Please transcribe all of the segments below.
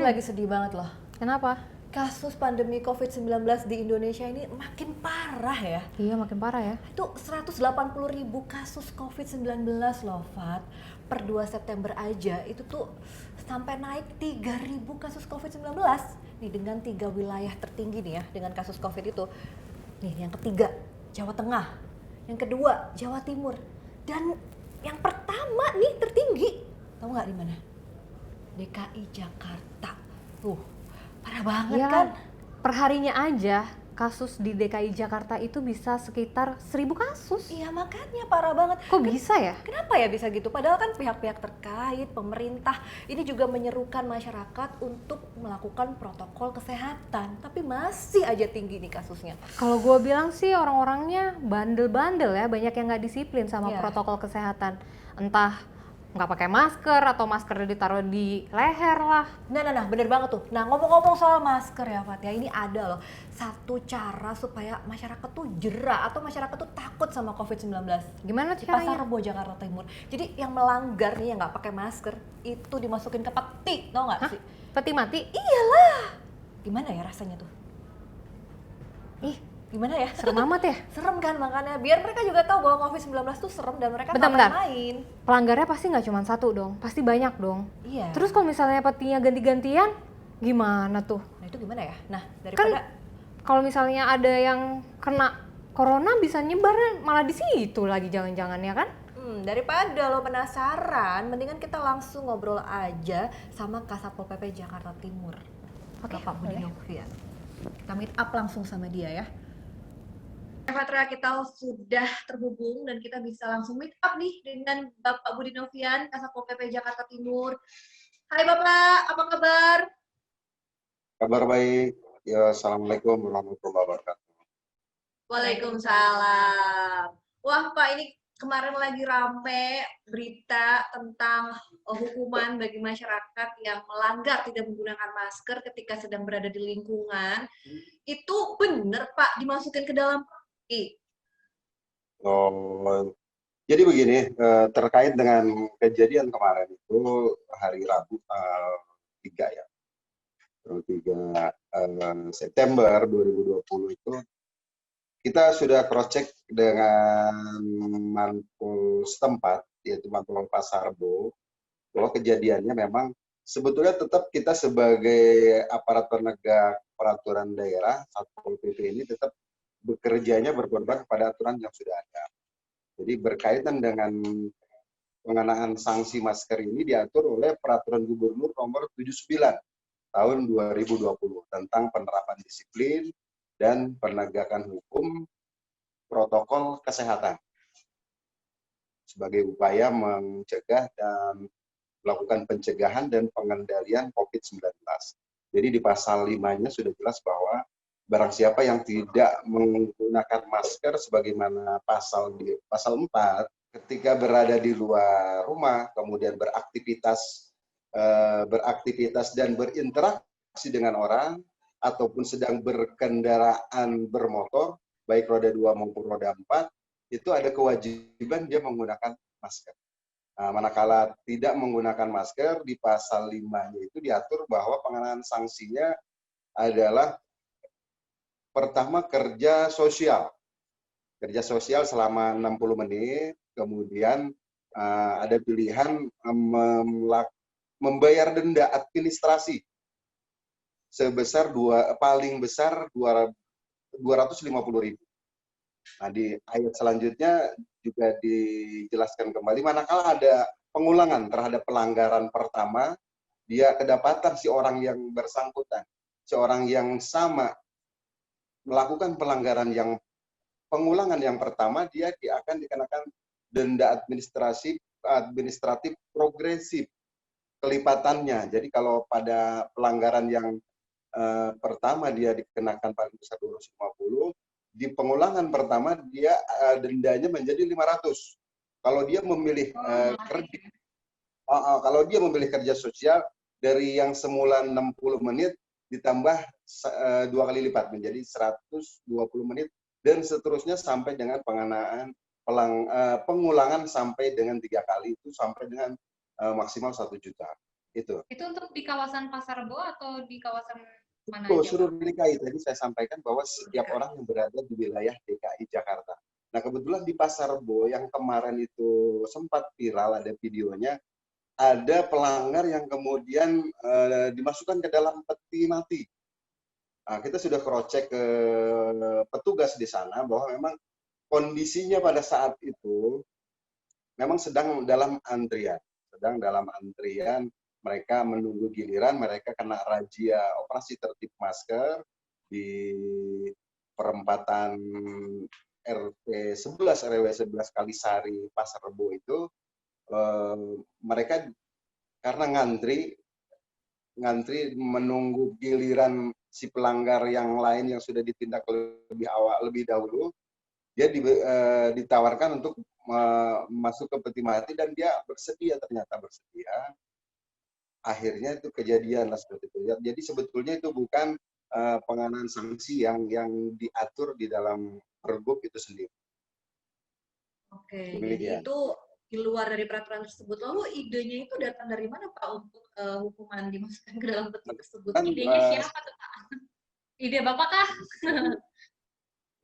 lagi sedih banget loh. Kenapa? Kasus pandemi COVID-19 di Indonesia ini makin parah ya. Iya, makin parah ya. Itu 180.000 kasus COVID-19 loh, Fat. Per 2 September aja itu tuh sampai naik 3.000 kasus COVID-19. Nih dengan 3 wilayah tertinggi nih ya dengan kasus COVID itu. Nih yang ketiga, Jawa Tengah. Yang kedua, Jawa Timur. Dan yang pertama nih tertinggi, tahu nggak di mana? DKI Jakarta. Parah banget Iya, kan? perharinya aja kasus di DKI Jakarta itu bisa sekitar 1.000 kasus. Iya makanya parah banget. Kok bisa ya? Kenapa ya bisa gitu? Padahal kan pihak-pihak terkait, pemerintah ini juga menyerukan masyarakat untuk melakukan protokol kesehatan. Tapi masih aja tinggi nih kasusnya. Kalau gue bilang sih orang-orangnya bandel-bandel ya, banyak yang nggak disiplin sama Iya. protokol kesehatan. Entah nggak pakai masker atau maskernya ditaruh di leher lah. Nah, bener banget tuh. Nah, ngomong-ngomong soal masker ya, Fat, ya, ini ada loh satu cara supaya masyarakat tuh jera atau masyarakat tuh takut sama COVID-19. Gimana Di Pasar caranya? Rebo, Jakarta Timur. Jadi yang melanggar nih, yang nggak pakai masker, itu dimasukin ke peti, tau nggak Hah? sih? Peti mati? Iyalah. Gimana ya rasanya tuh? Ih, Gimana ya? serem amat ya. Serem kan makanya. Biar mereka juga tahu bahwa COVID-19 tuh serem dan mereka nggak Bentar. main-main. Pelanggarnya pasti nggak cuma satu dong, pasti banyak dong. Iya. Terus kalau misalnya petinya ganti-gantian, gimana tuh? Nah itu gimana ya? Nah Kan daripada kalau misalnya ada yang kena corona bisa nyebar malah di situ lagi jangan-jangan ya kan? Daripada lo penasaran, mendingan kita langsung ngobrol aja sama Kasatpol PP Jakarta Timur. Oke, Bapak Budi boleh. Novian. Kita meet up langsung sama dia ya. Patra, kita sudah terhubung dan kita bisa langsung meet up nih dengan Bapak Budi Novian, Kasatpol PP Jakarta Timur. Hai Bapak, apa kabar? Kabar baik. Ya, Assalamualaikum warahmatullahi wabarakatuh. Waalaikumsalam. Wah Pak, ini kemarin lagi rame berita tentang hukuman bagi masyarakat yang melanggar tidak menggunakan masker ketika sedang berada di lingkungan. Itu bener Pak, dimasukin ke dalam peti. Oh, jadi begini, terkait dengan kejadian kemarin itu hari Rabu 3 ya, 3 September 2020 itu kita sudah cross check dengan Manpol setempat, yaitu Manpol Pasar Rebo, bahwa kejadiannya memang sebetulnya tetap kita sebagai aparat penegak peraturan daerah, Satpol PP ini tetap bekerjanya berpedoman pada aturan yang sudah ada. Jadi berkaitan dengan pengenaan sanksi masker ini diatur oleh Peraturan Gubernur Nomor 79 Tahun 2020 tentang penerapan disiplin dan penegakan hukum protokol kesehatan sebagai upaya mencegah dan melakukan pencegahan dan pengendalian COVID-19. Jadi di pasal 5-nya sudah jelas bahwa barang siapa yang tidak menggunakan masker sebagaimana di pasal 4 ketika berada di luar rumah kemudian beraktivitas dan berinteraksi dengan orang ataupun sedang berkendaraan bermotor baik roda 2 maupun roda 4 itu ada kewajiban dia menggunakan masker. Nah, manakala tidak menggunakan masker di pasal 5-nya itu diatur bahwa pengenaan sanksinya adalah pertama kerja sosial selama 60 menit, kemudian ada pilihan membayar denda administrasi sebesar paling besar 250.000. Nah, di ayat selanjutnya juga dijelaskan kembali manakala ada pengulangan terhadap pelanggaran pertama, dia kedapatan si orang yang bersangkutan, seorang yang sama melakukan pengulangan yang pertama, dia akan dikenakan denda administratif progresif kelipatannya. Jadi kalau pada pelanggaran yang pertama dia dikenakan paling besar 250, di pengulangan pertama dia dendanya menjadi 500. Kalau dia memilih kerja sosial dari yang semula 60 menit ditambah 2 kali lipat menjadi 120 menit dan seterusnya sampai dengan pengulangan sampai dengan 3 kali itu sampai dengan maksimal 1 juta. Itu. Itu untuk di kawasan Pasar Rebo atau di kawasan mana Betul, aja, Pak? seluruh DKI. Tadi saya sampaikan bahwa setiap DKI. orang yang berada di wilayah DKI Jakarta. Nah, kebetulan di Pasar Rebo yang kemarin itu sempat viral, ada videonya, ada pelanggar yang kemudian dimasukkan ke dalam peti mati. Nah, kita sudah cross-check ke petugas di sana bahwa memang kondisinya pada saat itu memang sedang dalam antrian. Sedang dalam antrian, mereka menunggu giliran, mereka kena razia operasi tertib masker di perempatan RT 11 RW 11 Kalisari Pasar Rebo itu. Mereka karena ngantri menunggu giliran si pelanggar yang lain yang sudah ditindak lebih dahulu, dia ditawarkan untuk masuk ke peti mati dan dia ternyata bersedia. Akhirnya itu kejadian lah seperti itu. Jadi sebetulnya itu bukan pengenaan sanksi yang diatur di dalam Pergub itu sendiri. Oke, jadi Demikian. itu di luar dari peraturan tersebut. Lalu idenya itu datang dari mana Pak untuk hukuman dimasukkan ke dalam peti tersebut? Kan Idenya siapa tuh, Pak? Ide Bapak kah?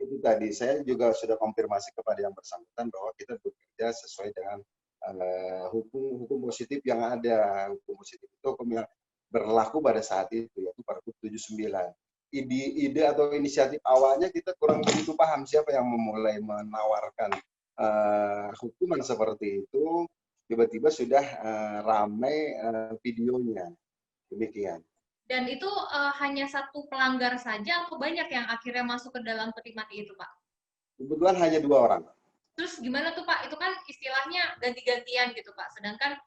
itu tadi saya juga sudah konfirmasi kepada yang bersangkutan bahwa kita bekerja sesuai dengan hukum positif yang ada. Hukum positif itu hukum yang berlaku pada saat itu, yaitu Pergub 79. Ide atau inisiatif awalnya kita kurang begitu paham siapa yang memulai menawarkan hukuman seperti itu. Tiba-tiba sudah ramai videonya. Demikian. Dan itu hanya satu pelanggar saja atau banyak yang akhirnya masuk ke dalam peti mati itu, Pak? Kebetulan hanya 2 orang. Terus gimana tuh, Pak? Itu kan istilahnya ganti-gantian gitu, Pak. Sedangkan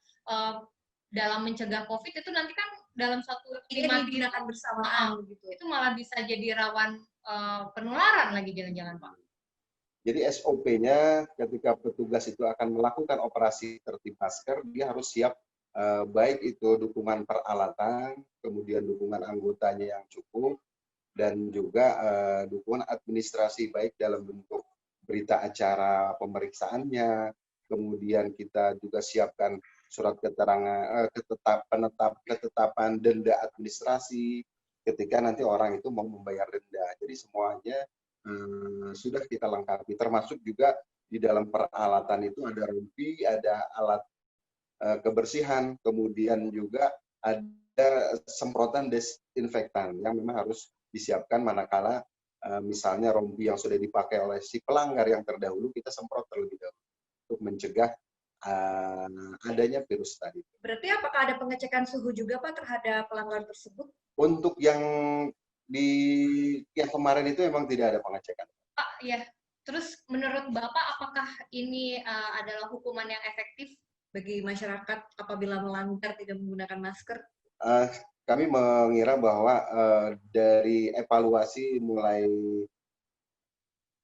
dalam mencegah COVID itu nanti kan dalam satu peti mati digunakan bersamaan gitu. itu malah bisa jadi rawan penularan lagi jangan-jangan, Pak. Jadi SOP-nya ketika petugas itu akan melakukan operasi tertib masker, dia harus siap baik itu dukungan peralatan, kemudian dukungan anggotanya yang cukup, dan juga dukungan administrasi baik dalam bentuk berita acara pemeriksaannya, kemudian kita juga siapkan surat keterangan ketetapan denda administrasi ketika nanti orang itu mau membayar denda. Jadi semuanya sudah kita lengkapi, termasuk juga di dalam peralatan itu ada rompi, ada alat kebersihan, kemudian juga ada semprotan desinfektan yang memang harus disiapkan manakala misalnya rompi yang sudah dipakai oleh si pelanggar yang terdahulu kita semprot terlebih dahulu untuk mencegah adanya virus tadi. Berarti apakah ada pengecekan suhu juga Pak terhadap pelanggar tersebut? Untuk yang kemarin itu memang tidak ada pengecekan. Pak, ya. Terus menurut Bapak apakah ini adalah hukuman yang efektif bagi masyarakat apabila melanggar tidak menggunakan masker? Kami mengira bahwa dari evaluasi mulai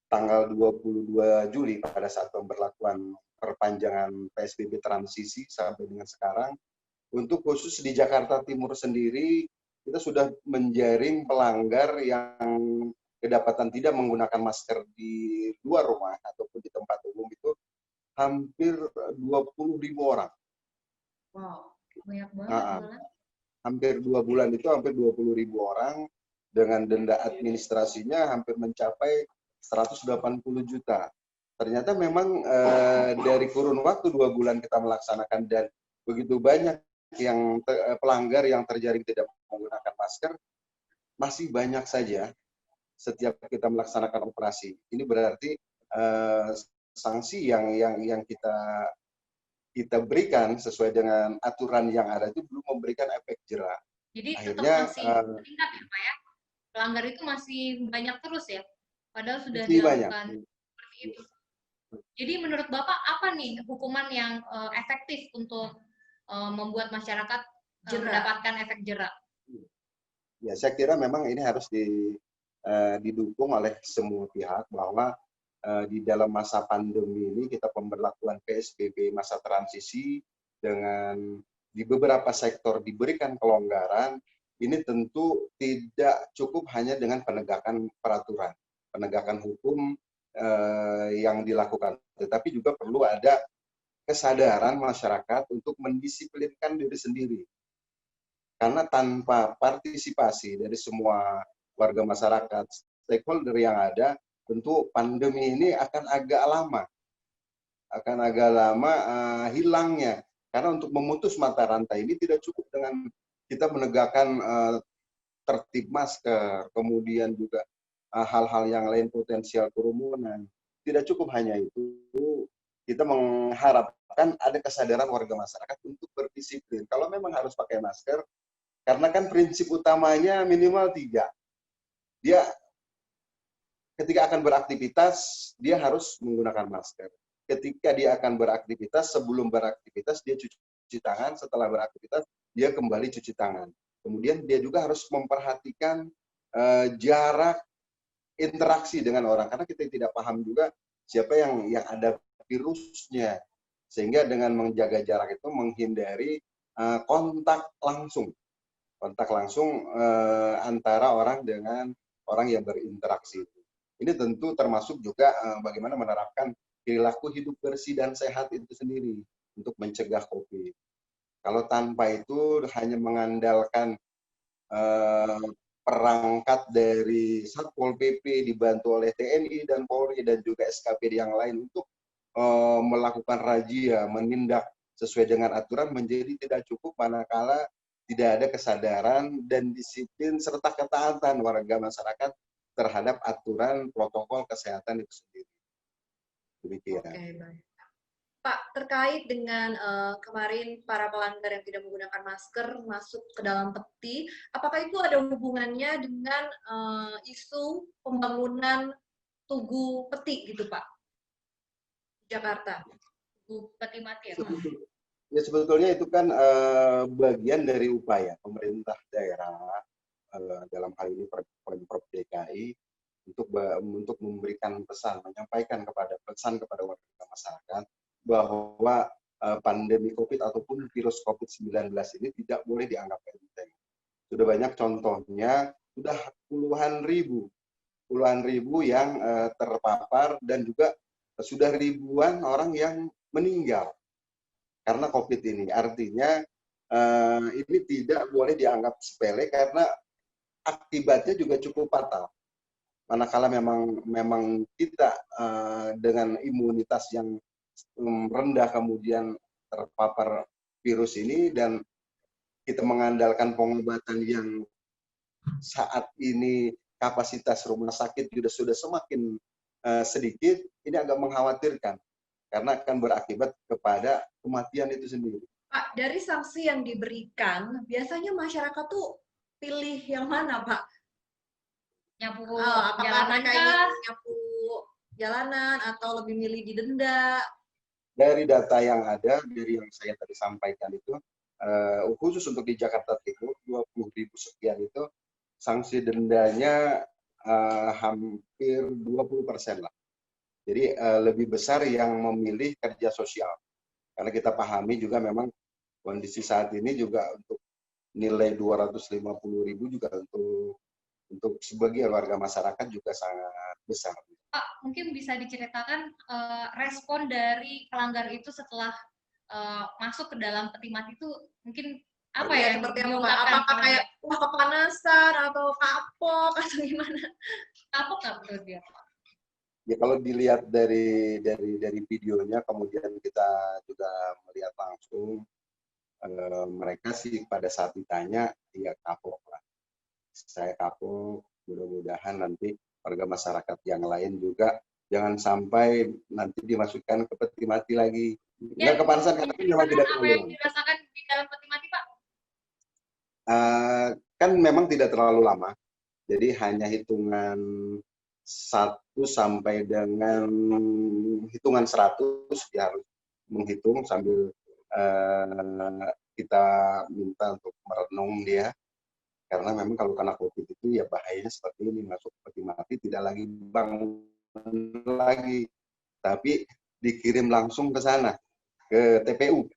tanggal 22 Juli pada saat pemberlakuan perpanjangan PSBB transisi sampai dengan sekarang, untuk khusus di Jakarta Timur sendiri, kita sudah menjaring pelanggar yang kedapatan tidak menggunakan masker di luar rumah ataupun di tempat umum itu hampir 20.000 orang. Wow, banyak banget. Hampir 2 bulan itu hampir 20.000 orang dengan denda administrasinya hampir mencapai 180 juta. Ternyata memang dari kurun waktu 2 bulan kita melaksanakan dan begitu banyak yang pelanggar yang terjaring tidak menggunakan masker, masih banyak saja setiap kita melaksanakan operasi. Ini berarti sanksi yang kita berikan sesuai dengan aturan yang ada itu belum memberikan efek jera. Jadi Akhirnya, tetap masih meningkat ya Pak ya? Pelanggar itu masih banyak terus ya? Padahal sudah dilakukan seperti itu. Jadi menurut Bapak apa nih hukuman yang efektif untuk membuat masyarakat mendapatkan efek jera? Ya, saya kira memang ini harus didukung oleh semua pihak bahwa di dalam masa pandemi ini kita pemberlakuan PSBB masa transisi dengan di beberapa sektor diberikan kelonggaran, ini tentu tidak cukup hanya dengan penegakan peraturan, penegakan hukum yang dilakukan, tetapi juga perlu ada kesadaran masyarakat untuk mendisiplinkan diri sendiri. Karena tanpa partisipasi dari semua warga masyarakat, stakeholder yang ada, tentu pandemi ini akan agak lama hilangnya. Karena untuk memutus mata rantai ini tidak cukup dengan kita menegakkan tertib masker, kemudian juga hal-hal yang lain potensial kerumunan. Tidak cukup hanya itu, kita mengharapkan ada kesadaran warga masyarakat untuk berdisiplin. Kalau memang harus pakai masker, karena kan prinsip utamanya minimal 3. Dia ketika akan beraktivitas, dia harus menggunakan masker. Ketika dia akan beraktivitas, sebelum beraktivitas, dia cuci tangan. Setelah beraktivitas, dia kembali cuci tangan. Kemudian dia juga harus memperhatikan jarak interaksi dengan orang. Karena kita tidak paham juga siapa yang ada virusnya. Sehingga dengan menjaga jarak itu menghindari kontak langsung. Kontak langsung antara orang dengan orang yang berinteraksi. Ini tentu termasuk juga bagaimana menerapkan perilaku hidup bersih dan sehat itu sendiri untuk mencegah COVID. Kalau tanpa itu hanya mengandalkan perangkat dari Satpol PP dibantu oleh TNI dan Polri dan juga SKPD yang lain untuk melakukan razia, menindak sesuai dengan aturan menjadi tidak cukup manakala tidak ada kesadaran dan disiplin serta ketaatan warga masyarakat terhadap aturan protokol kesehatan itu sendiri. Demikian. Oke, baik. Pak, terkait dengan kemarin para pelanggar yang tidak menggunakan masker masuk ke dalam peti, apakah itu ada hubungannya dengan isu pembangunan tugu peti gitu, Pak? Jakarta. Tugu peti mati ya, Pak? Ya sebetulnya itu kan bagian dari upaya pemerintah daerah dalam hal ini Pemprov DKI untuk memberikan pesan, menyampaikan pesan kepada warga masyarakat bahwa pandemi COVID ataupun virus COVID-19 ini tidak boleh dianggap enteng. Sudah banyak contohnya, sudah puluhan ribu yang terpapar dan juga sudah ribuan orang yang meninggal karena COVID ini. Artinya ini tidak boleh dianggap sepele karena akibatnya juga cukup fatal. Manakala memang kita dengan imunitas yang rendah kemudian terpapar virus ini dan kita mengandalkan pengobatan yang saat ini kapasitas rumah sakit sudah semakin sedikit, ini agak mengkhawatirkan karena akan berakibat kepada kematian itu sendiri. Pak, dari sanksi yang diberikan, biasanya masyarakat tuh pilih yang mana, Pak? Nyapu Apakah jalanan mereka kah? ingin nyapu jalanan atau lebih milih didenda? Dari data yang ada, dari yang saya tadi sampaikan itu, khusus untuk di Jakarta Timur, 20.000 sekian itu, sanksi dendanya hampir 20% lah. Jadi lebih besar yang memilih kerja sosial. Karena kita pahami juga memang kondisi saat ini juga untuk nilai 250.000 juga untuk sebagian warga masyarakat juga sangat besar. Pak, mungkin bisa diceritakan respon dari pelanggar itu setelah masuk ke dalam peti mati itu mungkin apa ya? Seperti apa, Pak? diungkapkan Apakah oleh kayak wah kepanasan atau kapok atau gimana? kapok nggak menurut dia? Ya kalau dilihat dari videonya, kemudian kita juga melihat langsung, mereka sih pada saat ditanya, ya kapok lah. Saya kapok, mudah-mudahan nanti warga masyarakat yang lain juga jangan sampai nanti dimasukkan ke peti mati lagi. Ya, Nggak kepanasan karena memang tidak apa yang dirasakan di dalam peti mati, Pak? kan memang tidak terlalu lama. Jadi hanya hitungan 1 sampai dengan hitungan 100 dia harus menghitung sambil kita minta untuk merenung dia. Karena memang kalau kena COVID itu ya bahayanya seperti ini, masuk peti mati tidak lagi bangun lagi, tapi dikirim langsung ke sana, ke TPU.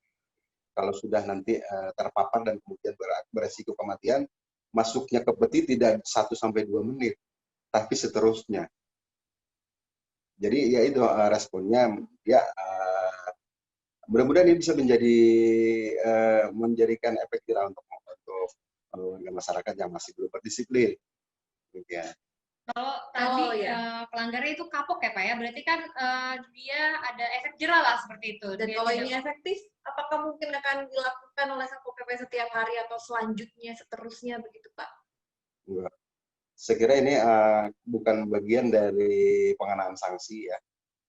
Kalau sudah nanti terpapar dan kemudian beresiko kematian, masuknya ke peti tidak 1 sampai 2 menit, tapi seterusnya. Jadi ya itu responnya, ya mudah-mudahan ini bisa menjadikan efek jerah untuk warga masyarakat yang masih belum berdisiplin. Ya. Kalau tadi ya. pelanggarnya itu kapok ya Pak ya, berarti kan dia ada efek jerah lah seperti itu. Dan Dia kalau tidak- ini efektif, apakah mungkin akan dilakukan oleh Satpol PP setiap hari atau selanjutnya, seterusnya begitu Pak? Enggak. Saya kira ini bukan bagian dari pengenaan sanksi ya.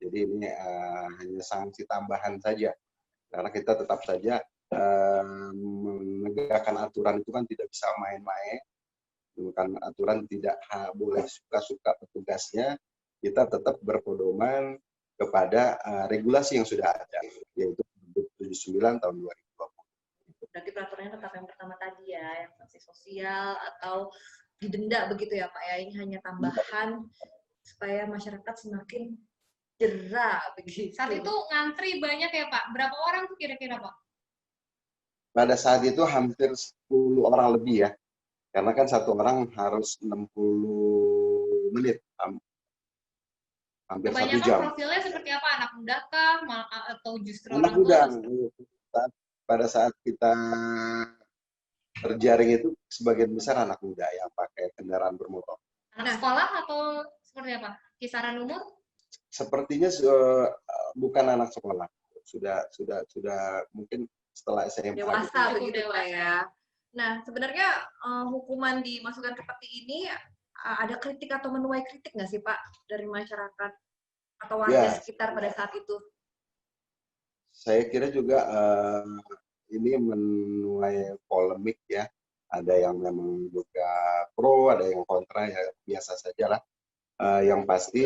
Jadi ini hanya sanksi tambahan saja. Karena kita tetap saja menegakkan aturan itu kan tidak bisa main-main. Bukan aturan tidak boleh suka-suka petugasnya, kita tetap berpedoman kepada regulasi yang sudah ada, yaitu 79 tahun 2020. Berarti peraturannya tetap yang pertama tadi ya, yang sanksi sosial atau didenda begitu ya Pak ya. Ini hanya tambahan supaya masyarakat semakin jerah begitu. Saat itu ngantri banyak ya Pak, berapa orang tuh kira-kira Pak? Pada saat itu hampir 10 orang lebih ya, karena kan satu orang harus 60 menit, hampir 1 Kebanyakan jam. profilnya seperti apa? Anak muda kah? Atau justru Anak orang tua? muda. Pada saat kita terjaring itu sebagian besar anak muda yang pakai kendaraan bermotor. Anak sekolah atau seperti apa? Kisaran umur? Sepertinya bukan anak sekolah, sudah mungkin setelah SMA. Dewasa Cukup begitu Pak dewasa. ya. Nah, sebenarnya hukuman dimasukkan seperti ini ada kritik atau menuai kritik nggak sih Pak dari masyarakat atau warga Ya, sekitar pada saat itu? saya kira juga ini menuai polemik ya. Ada yang memang juga pro, ada yang kontra, ya biasa saja lah. Yang pasti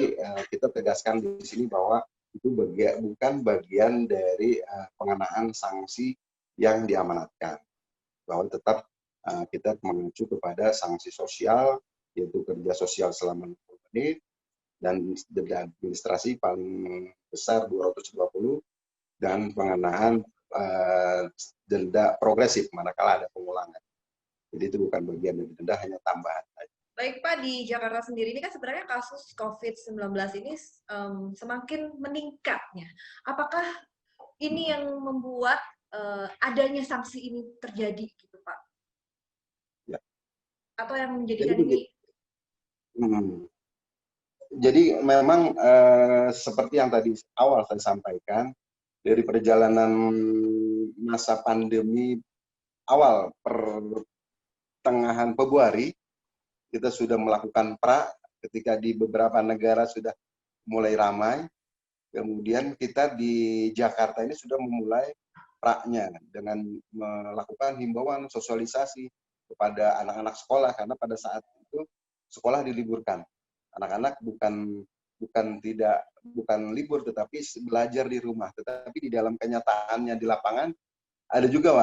kita tegaskan di sini bahwa itu bukan bagian dari pengenaan sanksi yang diamanatkan. Bahwa tetap kita mengacu kepada sanksi sosial, yaitu kerja sosial selama 60 menit, dan denda administrasi paling besar 220, dan pengenaan denda progresif manakala ada pengulangan. Jadi itu bukan bagian dari denda, hanya tambahan. Baik Pak, di Jakarta sendiri ini kan sebenarnya kasus COVID-19 ini semakin meningkatnya. Apakah ini yang membuat adanya sanksi ini terjadi gitu Pak? Ya. Atau yang menjadikan ini? Jadi memang seperti yang tadi awal saya sampaikan, dari perjalanan masa pandemi awal pertengahan Februari, kita sudah melakukan ketika di beberapa negara sudah mulai ramai. Kemudian kita di Jakarta ini sudah memulai praknya dengan melakukan himbauan sosialisasi kepada anak-anak sekolah, karena pada saat itu sekolah diliburkan. Anak-anak bukan libur, tetapi belajar di rumah. Tetapi di dalam kenyataannya di lapangan ada juga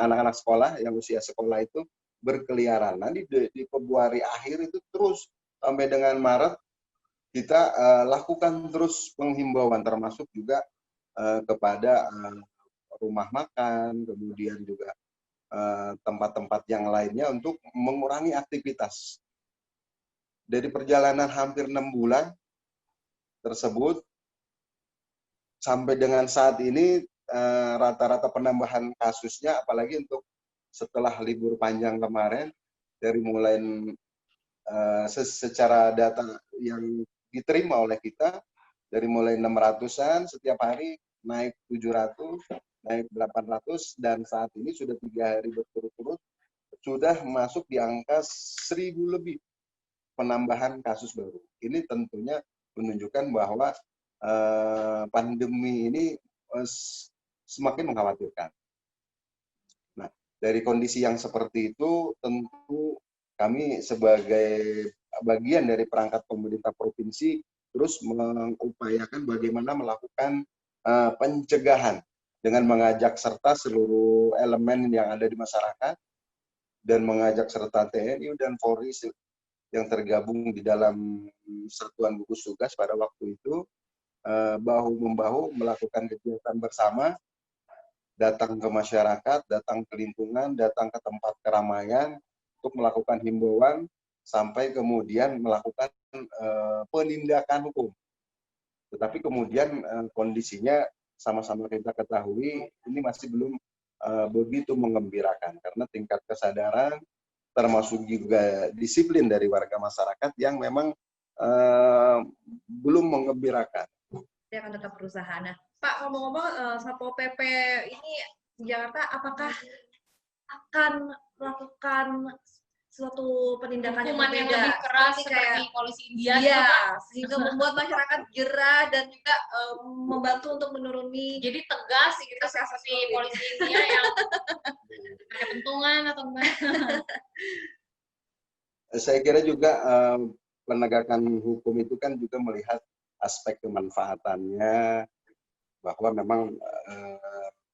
anak-anak sekolah yang usia sekolah itu berkeliaran. Nanti di Februari akhir itu terus sampai dengan Maret kita lakukan terus penghimbauan, termasuk juga kepada rumah makan, kemudian juga tempat-tempat yang lainnya untuk mengurangi aktivitas. Dari perjalanan hampir 6 bulan tersebut, sampai dengan saat ini rata-rata penambahan kasusnya, apalagi untuk setelah libur panjang kemarin, dari mulai secara data yang diterima oleh kita, dari mulai 600-an setiap hari naik 700, naik 800, dan saat ini sudah 3 hari berturut-turut sudah masuk di angka 1.000 lebih penambahan kasus baru. Ini tentunya menunjukkan bahwa pandemi ini semakin mengkhawatirkan. Nah, dari kondisi yang seperti itu, tentu kami sebagai bagian dari perangkat pemerintah provinsi terus mengupayakan bagaimana melakukan pencegahan dengan mengajak serta seluruh elemen yang ada di masyarakat dan mengajak serta TNI dan Polri yang tergabung di dalam satuan gugus tugas pada waktu itu, bahu-membahu melakukan kegiatan bersama, datang ke masyarakat, datang ke lingkungan, datang ke tempat keramaian untuk melakukan himbauan sampai kemudian melakukan penindakan hukum. Tetapi kemudian kondisinya sama-sama kita ketahui ini masih belum begitu menggembirakan, karena tingkat kesadaran termasuk juga disiplin dari warga masyarakat yang memang belum mengembirakan. Dia akan tetap berusaha. Nah, Pak, ngomong-ngomong, Satpol PP ini di Jakarta apakah akan melakukan suatu penindakan Hukuman yang berbeda, lebih keras seperti seperti kayak polisi India iya, gitu, Pak. sehingga membuat masyarakat gerah dan juga membantu untuk menuruni Jadi tegas gitu kasus seperti COVID. polisi India yang pakai pentungan atau gimana. Saya kira juga penegakan hukum itu kan juga melihat aspek kemanfaatannya, bahwa memang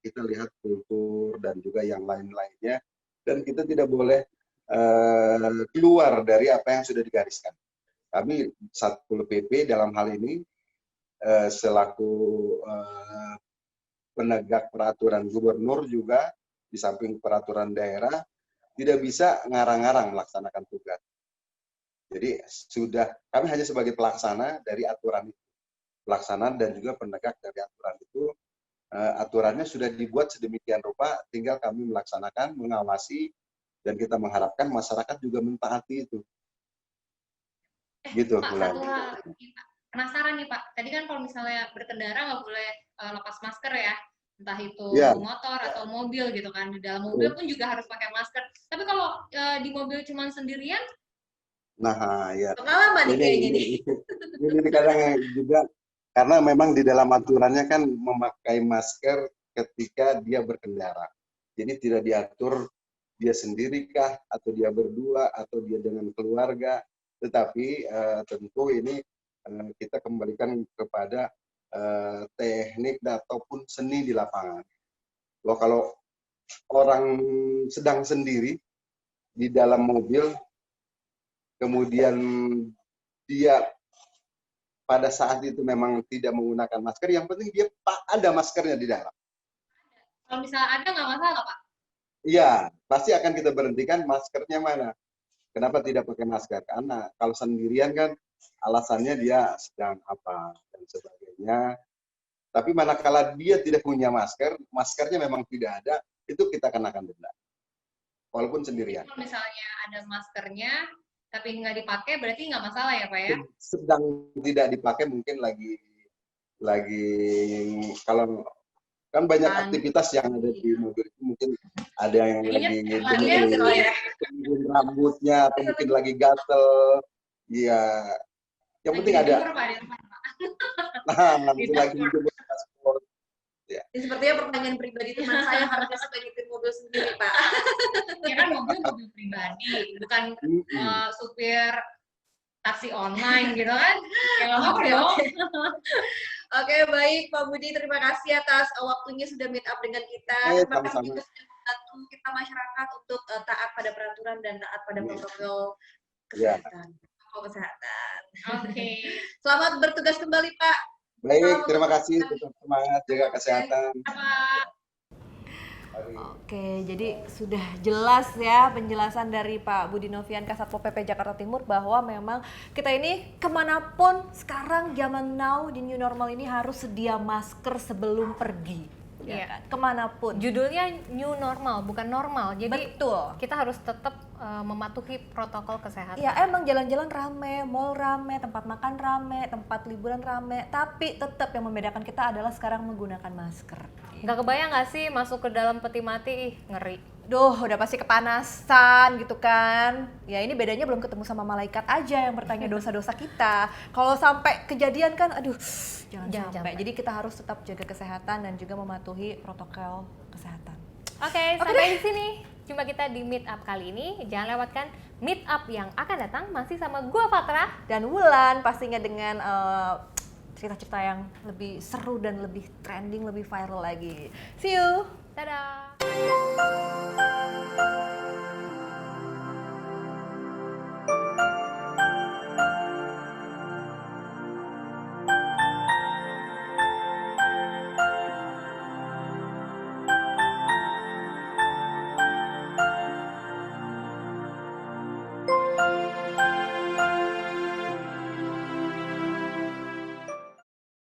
kita lihat kultur dan juga yang lain-lainnya, dan kita tidak boleh keluar dari apa yang sudah digariskan. Kami Satpol PP dalam hal ini selaku penegak peraturan gubernur juga di samping peraturan daerah tidak bisa ngarang-ngarang melaksanakan tugas. Jadi kami hanya sebagai pelaksana dari aturan itu, pelaksanaan dan juga penegak dari aturan itu. Aturannya sudah dibuat sedemikian rupa, tinggal kami melaksanakan, mengawasi, dan kita mengharapkan masyarakat juga mentaati itu. Gitu, Pak, Bulan. satu hal penasaran nih Pak. Tadi kan kalau misalnya berkendara nggak boleh lepas masker ya, entah itu Iya. motor atau mobil gitu kan. Di dalam mobil pun juga harus pakai masker. Tapi kalau di mobil cuma sendirian, Nah, ya. Pengalaman nih kayaknya nih. Ini kadang juga karena memang di dalam aturannya kan memakai masker ketika dia berkendara. Jadi tidak diatur dia sendiri kah, atau dia berdua, atau dia dengan keluarga. Tetapi tentu ini kita kembalikan kepada teknik ataupun seni di lapangan. Loh, kalau orang sedang sendiri di dalam mobil, kemudian dia pada saat itu memang tidak menggunakan masker, yang penting dia ada maskernya di dalam. kalau misalnya ada nggak masalah Pak? Iya, pasti akan kita berhentikan maskernya mana. Kenapa tidak pakai masker? Karena kalau sendirian kan alasannya dia sedang apa dan sebagainya. Tapi manakala dia tidak punya masker, maskernya memang tidak ada, itu kita kenakan denda. Walaupun sendirian. Kalau misalnya ada maskernya, tapi nggak dipakai, berarti nggak masalah ya Pak ya? Sedang tidak dipakai, mungkin lagi kalau kan banyak aktivitas yang ada di mobil itu, mungkin ada yang lagi benerin rambutnya, atau mungkin lagi gatel, ya yang penting ada. Nah, lagi dijemur paspor. Ya. Ini sepertinya pertanyaan pribadi teman saya harusnya sebagai nyetir mobil sendiri, Pak. Ya kan mobil pribadi, bukan supir taksi online gitu kan? Ya nggak apa-apa dong. Oke, baik Pak Budi, terima kasih atas waktunya sudah meet up dengan kita. Terima kasih juga sudah membantu kita masyarakat untuk taat pada peraturan dan taat pada protokol kesehatan. Kesehatan. Oke. Selamat bertugas kembali, Pak. Baik, terima kasih. Tetap semangat, jaga kesehatan. Oke, jadi sudah jelas ya penjelasan dari Pak Budi Novian Kasatpol PP Jakarta Timur bahwa memang kita ini kemanapun sekarang zaman now di new normal ini harus sedia masker sebelum pergi. Ya kan? Kemanapun. Judulnya new normal, bukan normal. Jadi betul. Kita harus tetap mematuhi protokol kesehatan. Ya emang jalan-jalan rame, mall rame, tempat makan rame, tempat liburan rame. Tapi tetap yang membedakan kita adalah sekarang menggunakan masker. Nggak kebayang nggak sih masuk ke dalam peti mati, ih ngeri. Duh, udah pasti kepanasan gitu kan. Ya ini bedanya belum ketemu sama malaikat aja yang bertanya dosa-dosa kita. Kalau sampai kejadian kan, aduh, jangan sampai. Jadi kita harus tetap jaga kesehatan dan juga mematuhi protokol kesehatan. Oke, sampai di sini jumpa kita di Meet Up kali ini. Jangan lewatkan Meet Up yang akan datang masih sama gua Fatra dan Wulan, pastinya dengan cerita-cerita yang lebih seru dan lebih trending, lebih viral lagi. See you. Dadah.